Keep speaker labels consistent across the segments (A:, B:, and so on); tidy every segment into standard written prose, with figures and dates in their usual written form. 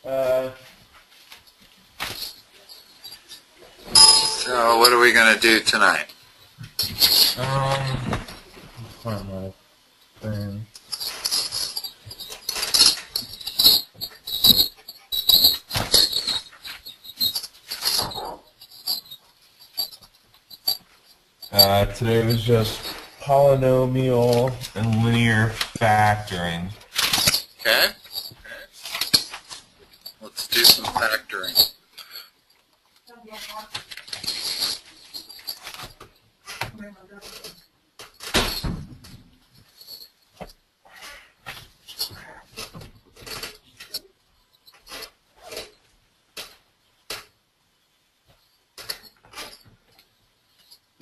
A: Uh,
B: So what are we going to do tonight?
A: find my thing. Today was just polynomial and linear factoring.
B: Okay. Let's do some factoring.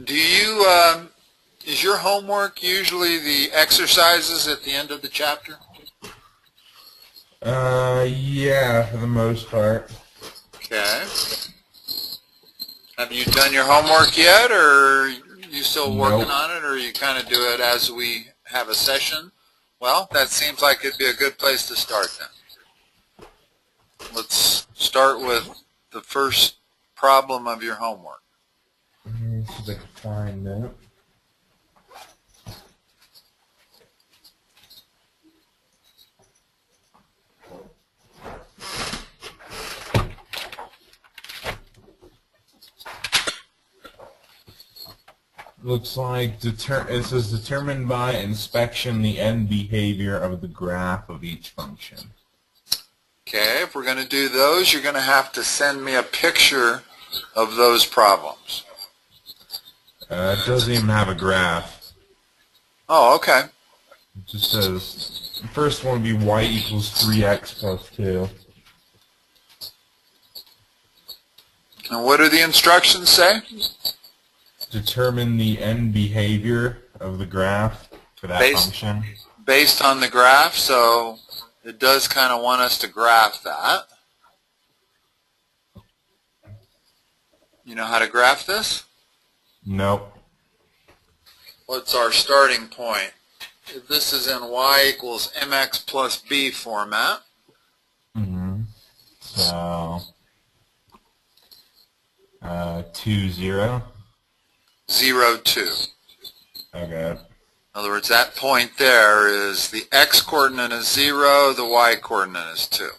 B: Do you, is your homework usually the exercises at the end of the chapter?
A: Yeah, for the most part.
B: Okay. Have you done your homework yet, or are you still working
A: Nope.
B: on it, or you kind of do it as we have a session? Well, that seems like it'd be a good place to start then. Let's start with the first problem of your homework.
A: Let me see if I can find it. Looks like it says determine by inspection the end behavior of the graph of each function.
B: Okay, if we're going to do those, you're going to have to send me a picture of those problems.
A: It doesn't even have a graph.
B: Oh, okay.
A: It just says the first one would be y equals 3x plus 2.
B: And what do the instructions say?
A: Determine the end behavior of the graph for that function.
B: Based on the graph, so it does kind of want us to graph that. You know how to graph this?
A: Nope.
B: What's our starting point? If this is in y equals mx plus b format.
A: So 2, 0.
B: 0, 2.
A: Okay.
B: In other words, that point there is the x-coordinate is 0, the y-coordinate is 2.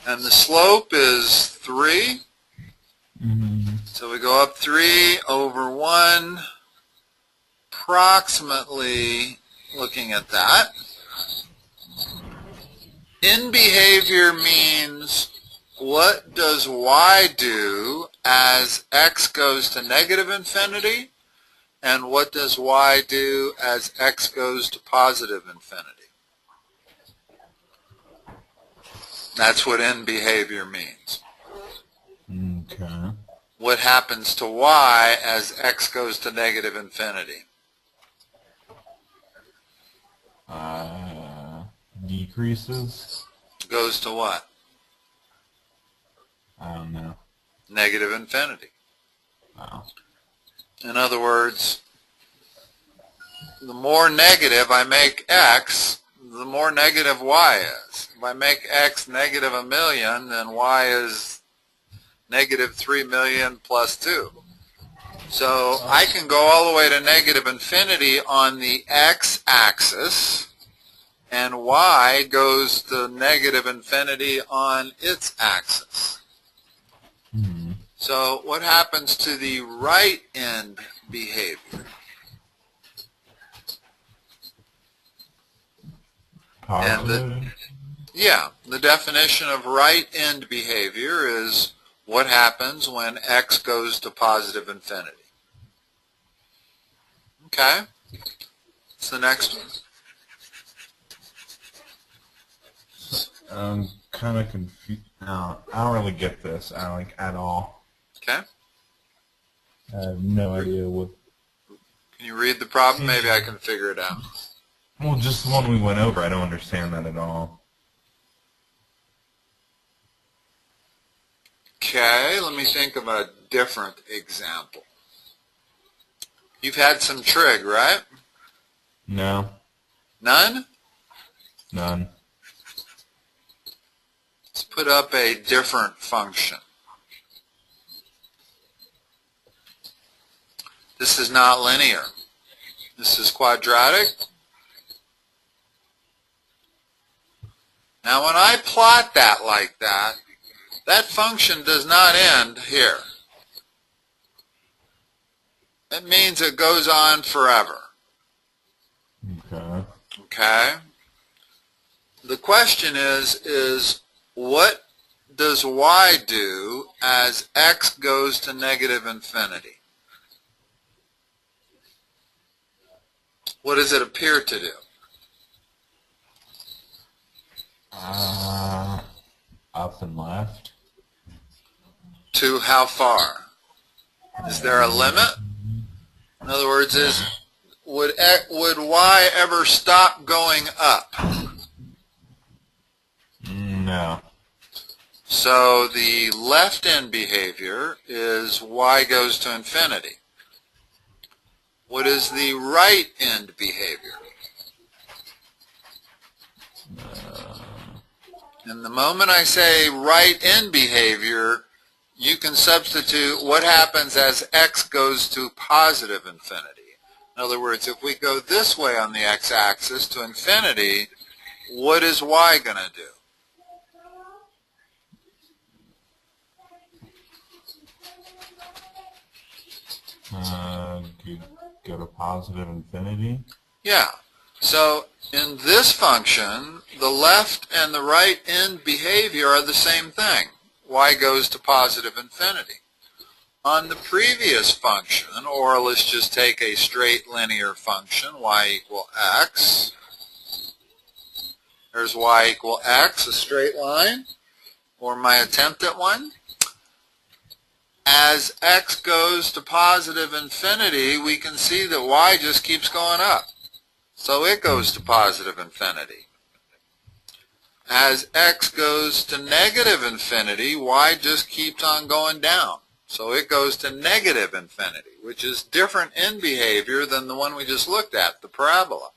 B: And the slope is 3. So we go up 3 over 1, approximately looking at that. In behavior means what does y do as x goes to negative infinity, and what does y do as x goes to positive infinity? That's what in behavior means.
A: Okay.
B: What happens to y as x goes to negative infinity?
A: Decreases.
B: Goes to what?
A: I don't know.
B: Negative infinity.
A: Wow.
B: In other words, the more negative I make x, the more negative y is. If I make x negative 1,000,000, then y is negative 3,000,000 plus 2. So I can go all the way to negative infinity on the x-axis, and y goes to negative infinity on its axis. So what happens to the right end behavior?
A: Positive?
B: The definition of right end behavior is what happens when x goes to positive infinity. Okay? What's the next one?
A: I'm kind of confused. No, I don't really get this, at all.
B: Okay?
A: I have no idea what.
B: Can you read the problem? Maybe I can figure it out.
A: Well, just the one we went over. I don't understand that at all.
B: Okay, let me think of a different example. You've had some trig, right?
A: No.
B: None?
A: None.
B: put up a different function. This is not linear. This is quadratic. Now when I plot that like that, that function does not end here. It means it goes on forever.
A: Okay.
B: Okay? The question is what does y do as x goes to negative infinity? What does it appear to do?
A: Up and left.
B: To how far? Is there a limit? In other words, would y ever stop going up?
A: No.
B: So the left end behavior is y goes to infinity. What is the right end behavior? And the moment I say right end behavior, you can substitute what happens as x goes to positive infinity. In other words, if we go this way on the x-axis to infinity, what is y going to do?
A: Go to positive infinity?
B: Yeah. So in this function, the left and the right end behavior are the same thing. Y goes to positive infinity. On the previous function, or let's just take a straight linear function, y equal x. There's y equal x, a straight line, or my attempt at one. As x goes to positive infinity, we can see that y just keeps going up. So it goes to positive infinity. As x goes to negative infinity, y just keeps on going down. So it goes to negative infinity, which is different in behavior than the one we just looked at, the parabola.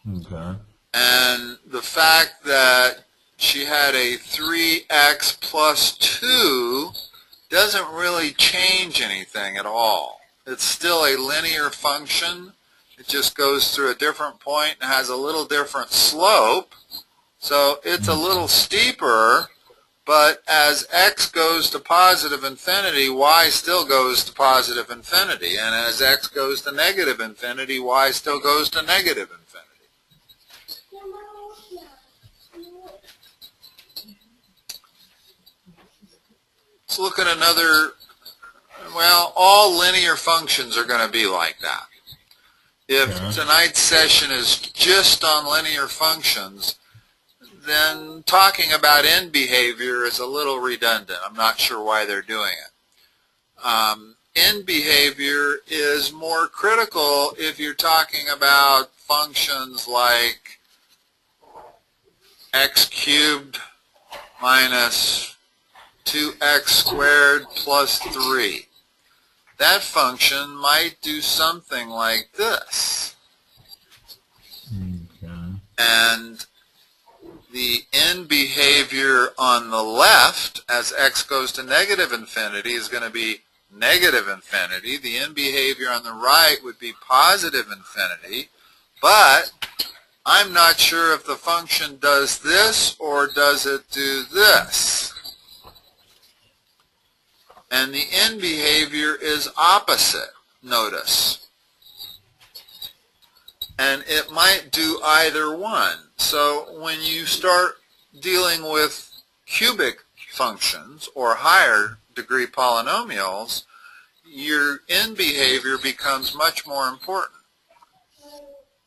A: Okay.
B: And the fact that she had a 3x plus 2 doesn't really change anything at all. It's still a linear function. It just goes through a different point and has a little different slope. So it's a little steeper, but as x goes to positive infinity, y still goes to positive infinity. And as x goes to negative infinity, y still goes to negative infinity. Let's look at another, well, all linear functions are going to be like that. If tonight's session is just on linear functions, then talking about end behavior is a little redundant. I'm not sure why they're doing it. End behavior is more critical if you're talking about functions like x cubed minus 2x squared plus 3. That function might do something like this.
A: Okay.
B: And the end behavior on the left, as x goes to negative infinity, is going to be negative infinity. The end behavior on the right would be positive infinity. But I'm not sure if the function does this or does it do this. And the end behavior is opposite, notice. And it might do either one. So when you start dealing with cubic functions or higher degree polynomials, your end behavior becomes much more important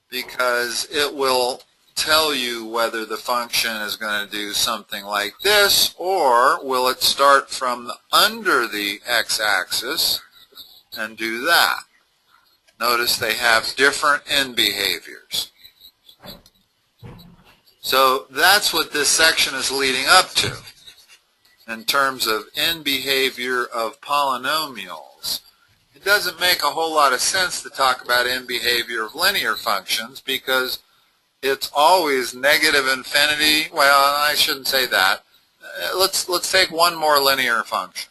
B: because it will tell you whether the function is going to do something like this, or will it start from under the x-axis and do that. Notice they have different end behaviors. So that's what this section is leading up to in terms of end behavior of polynomials. It doesn't make a whole lot of sense to talk about end behavior of linear functions because it's always negative infinity. Well, I shouldn't say that. let's take one more linear function.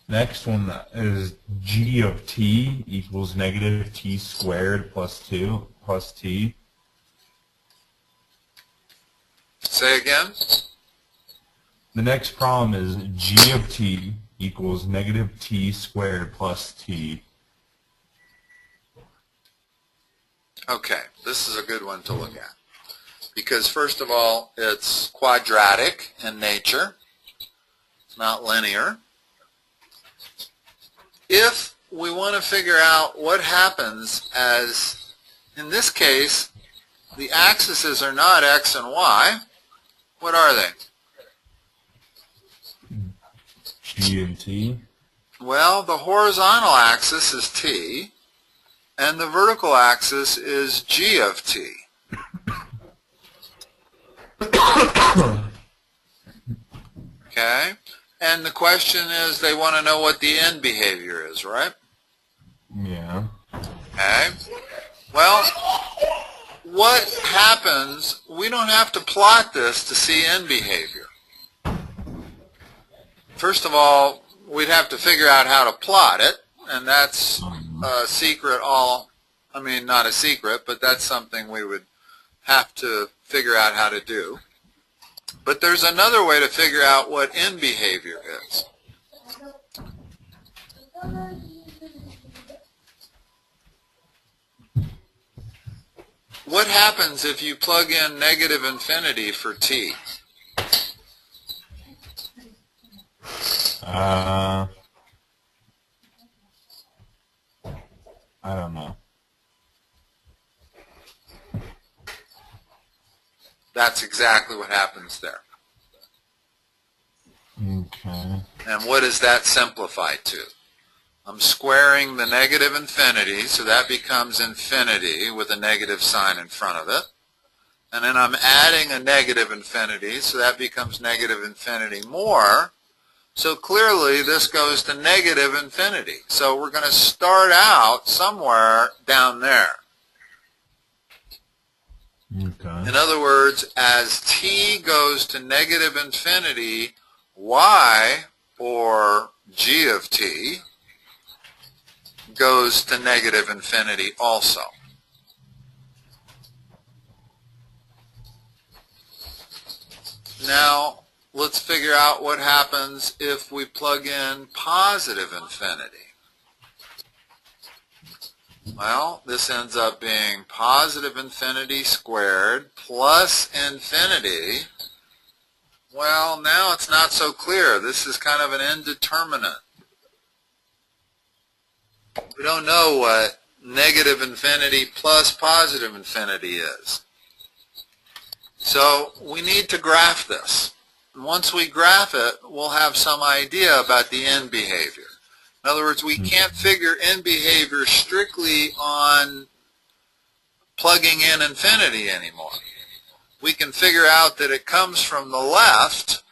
A: Next one is g of t equals negative t squared plus 2 plus t.
B: Say again?
A: The next problem is g of t equals negative t squared plus t.
B: Okay, this is a good one to look at. Because first of all, it's quadratic in nature. It's not linear. If we want to figure out what happens as, in this case, the axes are not x and y, what are they?
A: G and t.
B: Well, the horizontal axis is t, and the vertical axis is g of t. Okay? And the question is, they want to know what the end behavior is, right?
A: Yeah.
B: Okay? Well, what happens, we don't have to plot this to see end behavior. First of all, we'd have to figure out how to plot it, and that's a secret not a secret, but that's something we would have to figure out how to do. But there's another way to figure out what end behavior is. What happens if you plug in negative infinity for t?
A: I don't know.
B: That's exactly what happens there.
A: Okay.
B: And what does that simplify to? I'm squaring the negative infinity, so that becomes infinity with a negative sign in front of it. And then I'm adding a negative infinity, so that becomes negative infinity more. So clearly this goes to negative infinity. So we're going to start out somewhere down there.
A: Okay.
B: In other words, as t goes to negative infinity, y, or g of t, goes to negative infinity also. Now, let's figure out what happens if we plug in positive infinity. Well, this ends up being positive infinity squared plus infinity. Well, now it's not so clear. This is kind of an indeterminate. We don't know what negative infinity plus positive infinity is. So we need to graph this. And once we graph it, we'll have some idea about the end behavior. In other words, we can't figure end behavior strictly on plugging in infinity anymore. We can figure out that it comes from the left,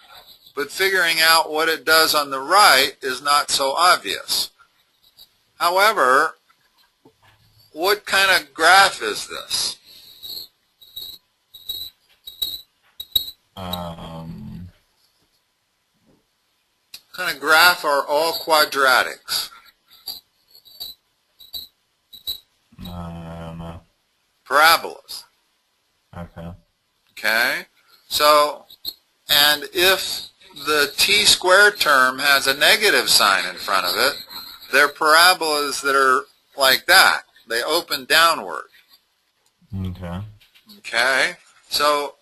B: but figuring out what it does on the right is not so obvious. However, what kind of graph is this? What kind of graph are all quadratics?
A: I don't know.
B: Parabolas.
A: Okay.
B: Okay? So, and if the t squared term has a negative sign in front of it, they're parabolas that are like that. They open downward.
A: Okay.
B: Okay? So,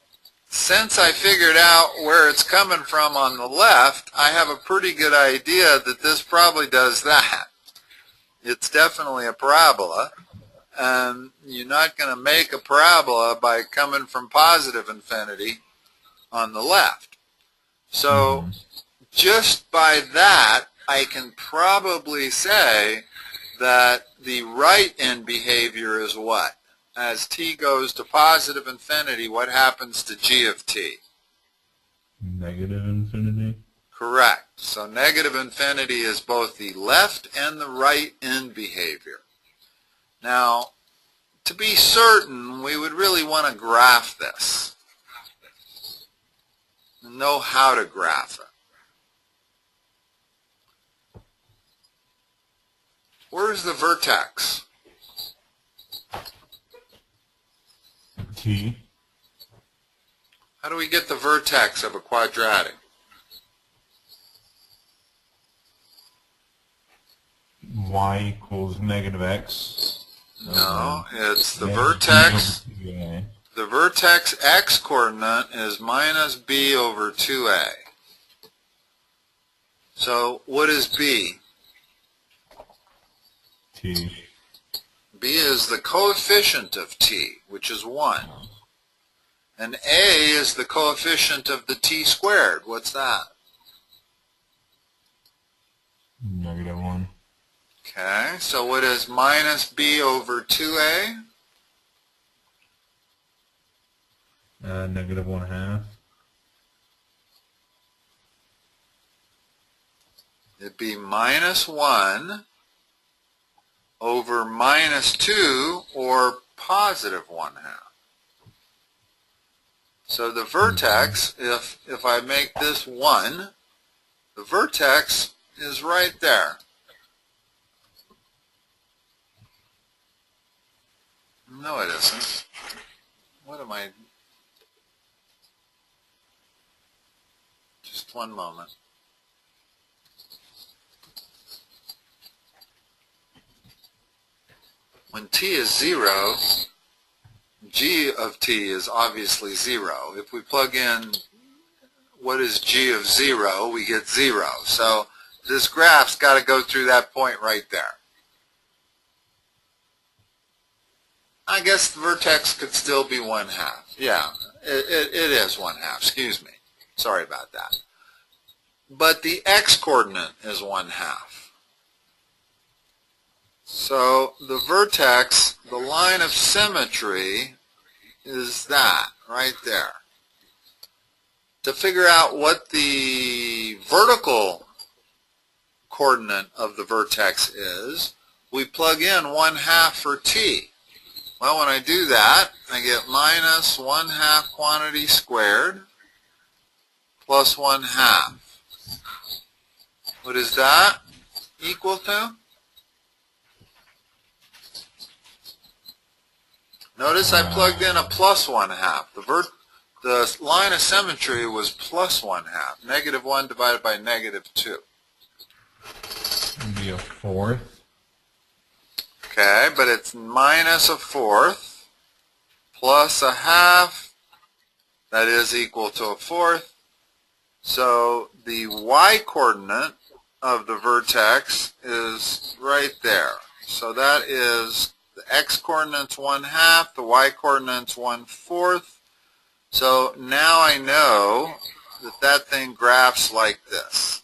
B: since I figured out where it's coming from on the left, I have a pretty good idea that this probably does that. It's definitely a parabola. And you're not going to make a parabola by coming from positive infinity on the left. So just by that, I can probably say that the right end behavior is what? As t goes to positive infinity, what happens to g of t?
A: Negative infinity?
B: Correct. So negative infinity is both the left and the right end behavior. Now, to be certain, we would really want to graph this. and know how to graph it. Where's the vertex?
A: T.
B: How do we get the vertex of a quadratic?
A: Y equals negative x.
B: No, it's the
A: Yeah,
B: vertex.
A: B over 2a.
B: The vertex x coordinate is minus b over 2a. So what is b?
A: T.
B: B is the coefficient of t, which is 1. And a is the coefficient of the t squared. What's that?
A: Negative 1.
B: Okay, so what is minus b over 2a?
A: Negative 1/2.
B: It'd be minus 1 over minus 2, or positive 1/2. So the vertex, if I make this 1, the vertex is right there. No, it isn't. What am I? Just one moment. When t is 0, g of t is obviously 0. If we plug in what is g of 0, we get 0. So this graph's got to go through that point right there. I guess the vertex could still be 1/2. Yeah, it is 1/2. Excuse me. Sorry about that. But the x-coordinate is 1/2. So the vertex, the line of symmetry, is that right there. To figure out what the vertical coordinate of the vertex is, we plug in 1/2 for t. Well, when I do that, I get minus 1/2 quantity squared plus 1/2. What is that equal to? Notice I plugged in a plus 1/2. The line of symmetry was plus 1/2. Negative 1 divided by negative 2.
A: It'd be a fourth.
B: Okay, but it's minus a fourth plus a half. That is equal to a fourth. So the y-coordinate of the vertex is right there. So that is the x-coordinate's 1/2, the y-coordinate's 1/4. So now I know that that thing graphs like this.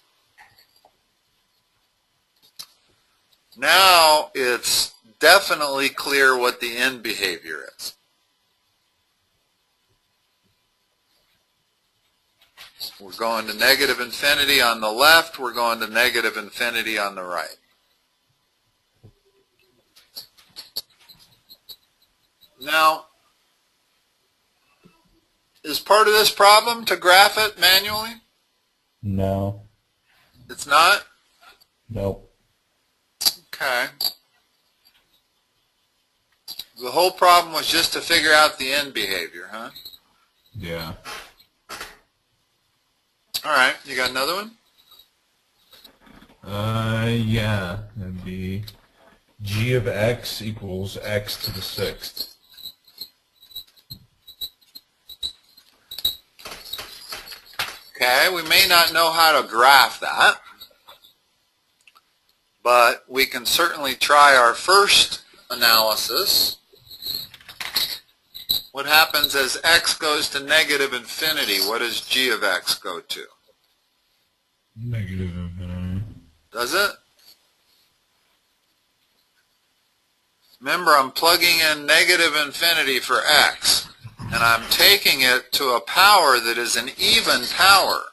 B: Now it's definitely clear what the end behavior is. We're going to negative infinity on the left, we're going to negative infinity on the right. Now, is part of this problem to graph it manually?
A: No.
B: It's not?
A: Nope.
B: Okay. The whole problem was just to figure out the end behavior, huh?
A: Yeah.
B: All right, you got another one?
A: Yeah. That'd be g of x equals x to the 6th.
B: Okay, we may not know how to graph that, but we can certainly try our first analysis. What happens as x goes to negative infinity? What does g of x go to?
A: Negative infinity.
B: Does it? Remember, I'm plugging in negative infinity for x, and I'm taking it to a power that is an even power.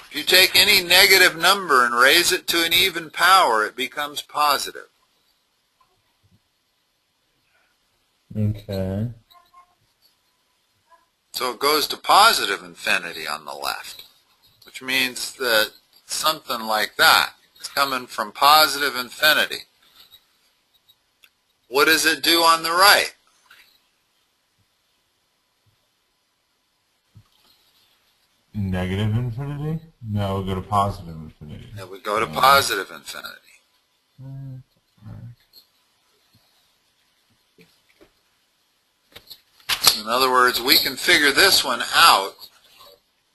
B: If you take any negative number and raise it to an even power, it becomes positive.
A: Okay.
B: So it goes to positive infinity on the left, which means that something like that is coming from positive infinity. What does it do on the right?
A: Negative infinity? No, we'll go to positive infinity.
B: It would go to positive infinity. In other words, we can figure this one out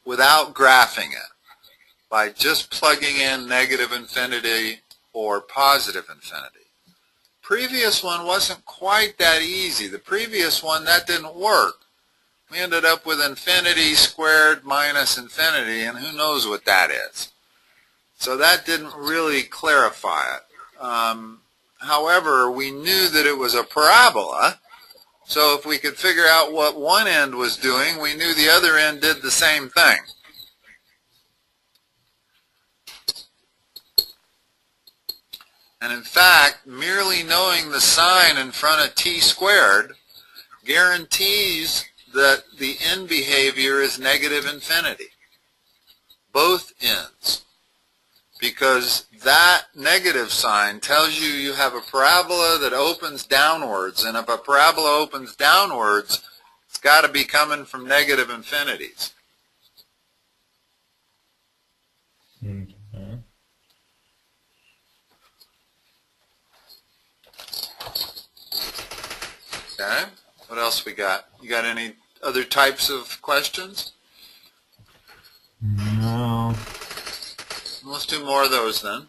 B: without graphing it by just plugging in negative infinity or positive infinity. Previous one wasn't quite that easy. The previous one, that didn't work. We ended up with infinity squared minus infinity, and who knows what that is. So that didn't really clarify it. However, we knew that it was a parabola, so if we could figure out what one end was doing, we knew the other end did the same thing. And in fact, merely knowing the sign in front of t squared guarantees that the end behavior is negative infinity. Both ends. Because that negative sign tells you you have a parabola that opens downwards, and if a parabola opens downwards, it's got to be coming from negative infinities. Okay, what else we got? You got any other types of questions?
A: No.
B: Let's do more of those then.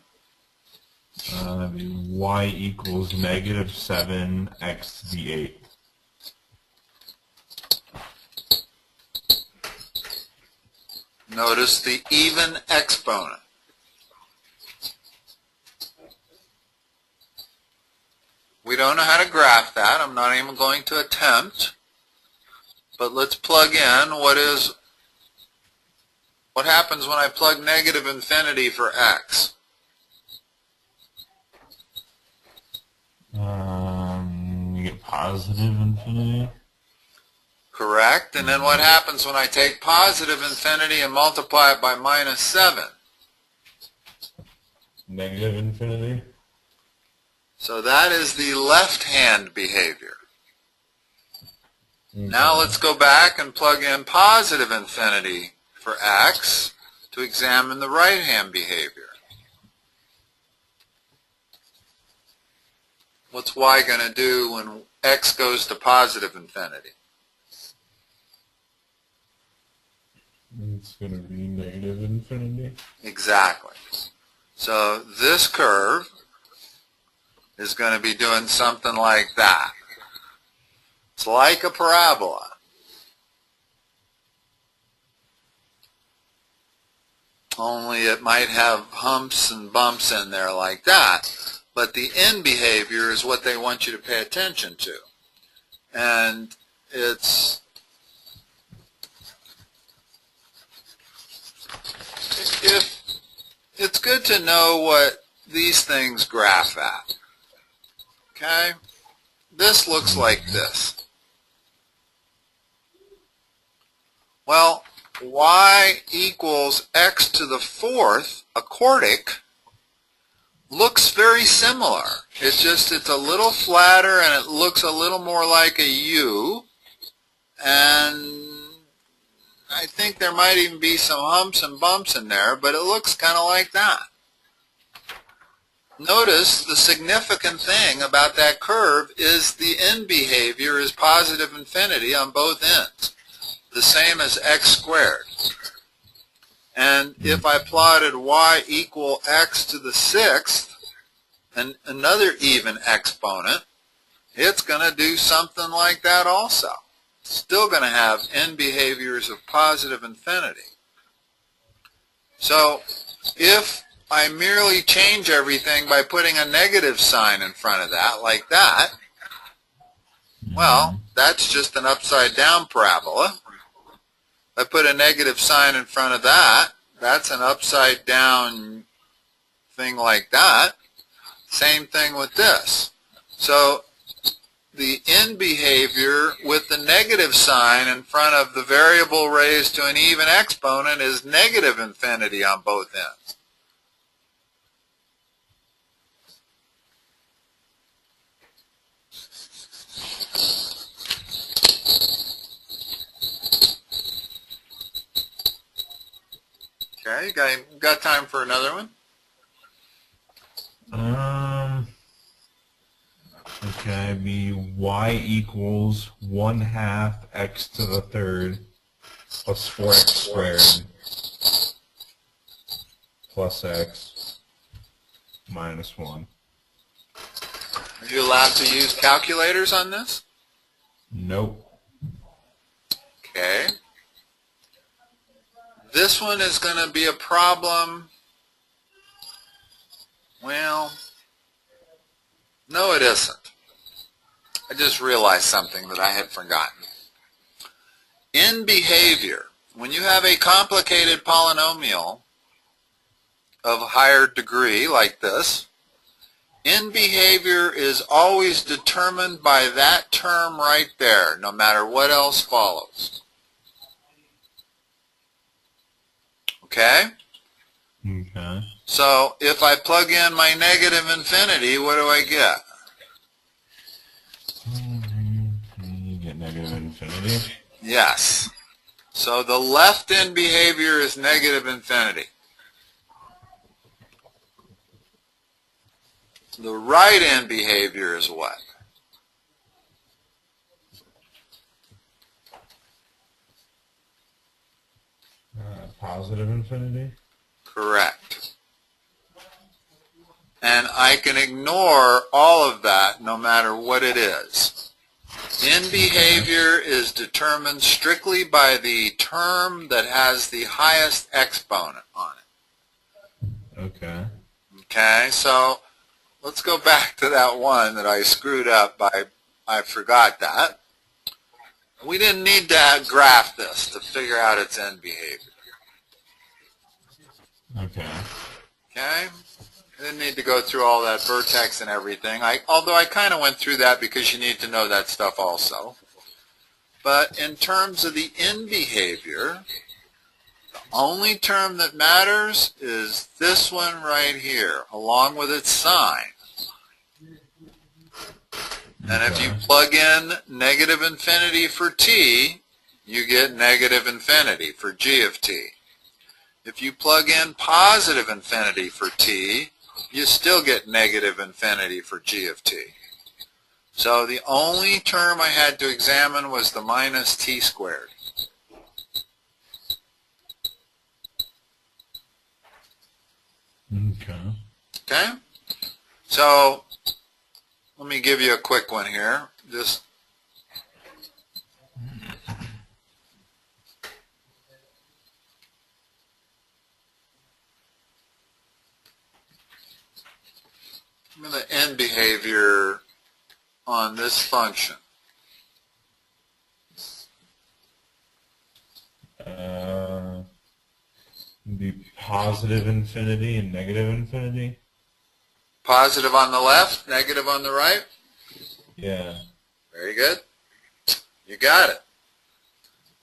A: Y equals negative 7 x to the 8.
B: Notice the even exponent. We don't know how to graph that. I'm not even going to attempt. But let's plug in what happens when I plug negative infinity for x.
A: You get positive infinity.
B: Correct. And then what happens when I take positive infinity and multiply it by minus 7?
A: Negative infinity.
B: So that is the left-hand behavior. Now let's go back and plug in positive infinity for x to examine the right-hand behavior. What's y going to do when x goes to positive infinity?
A: It's going to be negative infinity.
B: Exactly. So this curve is going to be doing something like that. It's like a parabola. Only it might have humps and bumps in there like that. But the end behavior is what they want you to pay attention to. And it's good to know what these things graph at. Okay? This looks like this. Well, y equals x to the 4th, a quartic, looks very similar. It's a little flatter and it looks a little more like a U, and I think there might even be some humps and bumps in there, but it looks kind of like that. Notice the significant thing about that curve is the end behavior is positive infinity on both ends, the same as x squared. And if I plotted y equal x to the 6th, and another even exponent, it's going to do something like that also. Still going to have end behaviors of positive infinity. So if I merely change everything by putting a negative sign in front of that, like that, well, that's just an upside down parabola. If I put a negative sign in front of that, that's an upside down thing like that. Same thing with this. So the end behavior with the negative sign in front of the variable raised to an even exponent is negative infinity on both ends. Okay, you got time for another one?
A: Okay, be y equals 1/2 x to the third plus 4x squared plus x minus 1.
B: Are you allowed to use calculators on this?
A: Nope.
B: Okay. This one is going to be a problem. Well, no it isn't. I just realized something that I had forgotten. In behavior, when you have a complicated polynomial of higher degree like this, in behavior is always determined by that term right there, no matter what else follows. Okay?
A: Okay.
B: So if I plug in my negative infinity, what do I get?
A: You get negative infinity.
B: Yes. So the left end behavior is negative infinity. The right end behavior is what?
A: Positive infinity?
B: Correct. And I can ignore all of that no matter what it is. End behavior is determined strictly by the term that has the highest exponent on it.
A: Okay.
B: Okay, so let's go back to that one that I screwed up by, I forgot that. We didn't need to graph this to figure out its end behavior.
A: Okay.
B: Okay? I didn't need to go through all that vertex and everything. Although I kind of went through that because you need to know that stuff also. But in terms of the end behavior, the only term that matters is this one right here, along with its sign. And if you plug in negative infinity for t, you get negative infinity for g of t. If you plug in positive infinity for t, you still get negative infinity for g of t. So the only term I had to examine was the minus t squared.
A: Okay.
B: Okay? So let me give you a quick one here. Just the end behavior on this function.
A: Be positive infinity and negative infinity.
B: Positive on the left, negative on the right.
A: Yeah.
B: Very good. You got it.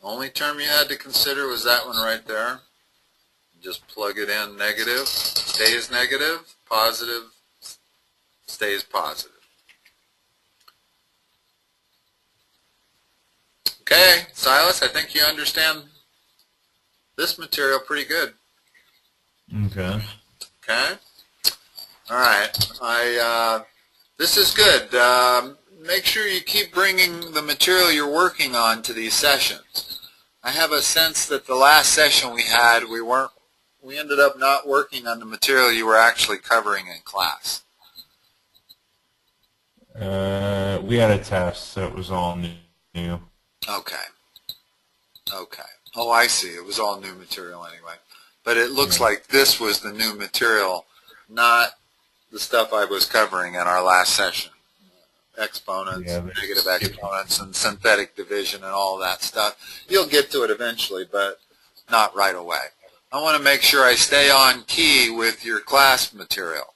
B: Only term you had to consider was that one right there. Just plug it in. Negative stays negative. Positive stays positive. Okay, Silas, I think you understand this material pretty good.
A: Okay.
B: Okay? All right. This is good. Make sure you keep bringing the material you're working on to these sessions. I have a sense that the last session we had, we ended up not working on the material you were actually covering in class.
A: We had a test, so it was all new.
B: Okay. Okay. Oh, I see. It was all new material anyway. But it looks like this was the new material, not the stuff I was covering in our last session. Exponents, negative exponents, and synthetic division and all that stuff. You'll get to it eventually, but not right away. I want to make sure I stay on key with your class material.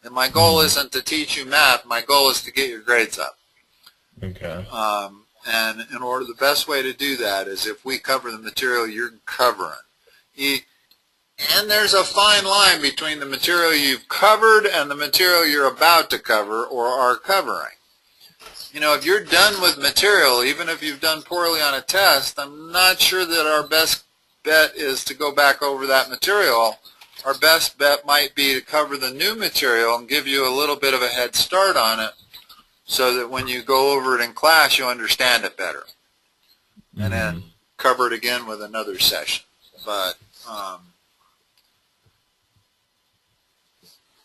B: And my goal isn't to teach you math. My goal is to get your grades up.
A: Okay.
B: And in order, the best way to do that is if we cover the material you're covering. And there's a fine line between the material you've covered and the material you're about to cover or are covering. You know, if you're done with material, even if you've done poorly on a test, I'm not sure that our best bet is to go back over that material. Our best bet might be to cover the new material and give you a little bit of a head start on it so that when you go over it in class, you understand it better. And then cover it again with another session. But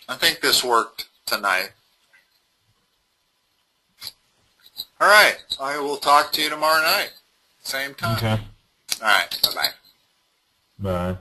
B: I think this worked tonight. All right. I will talk to you tomorrow night. Same time.
A: Okay.
B: All right. Bye-bye.
A: Bye.